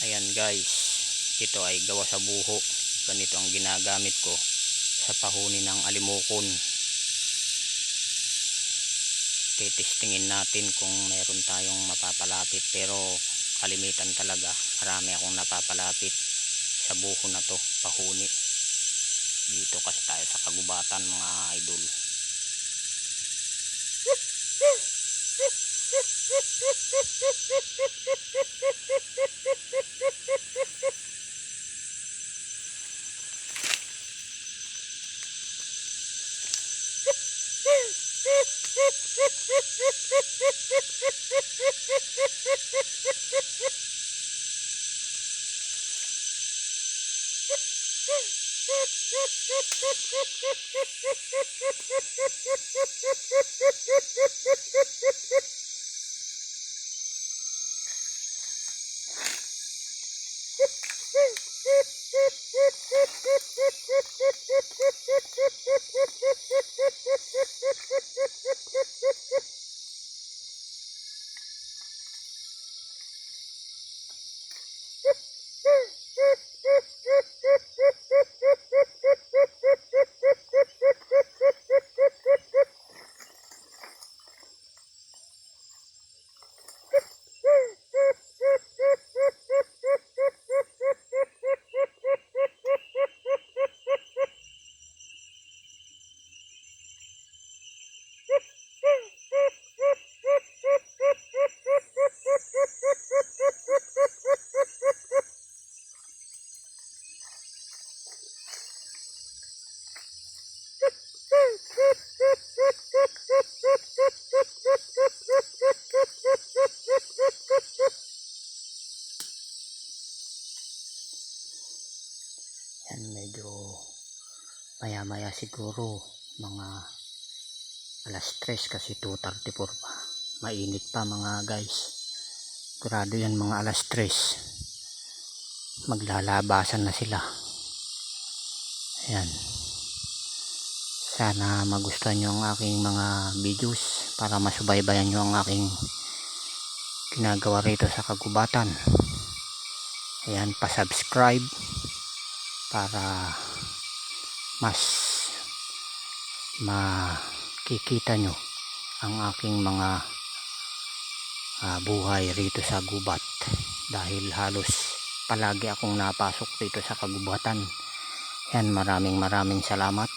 Ayan guys, ito ay gawa sa buho. Ganito ang ginagamit ko sa pahuni ng alimokon. Titestingin natin kung meron tayong mapapalapit, pero kalimitan talaga marami akong napapalapit sa buho na to, pahuni. Dito kasi tayo sa kagubatan mga idol. Yan, medyo maya siguro mga alas 3 kasi 2:34 pa. Mainit pa mga guys. Sigurado yan mga alas 3. Maglalabasan na sila. Ayan. Sana magustuhan nyo ang aking mga videos para masubaybayan nyo ang aking ginagawa rito sa kagubatan. Ayan, pa-subscribe para mas makikita nyo ang aking mga buhay rito sa gubat, dahil halos palagi akong napasok rito sa kagubatan. Yan, maraming salamat.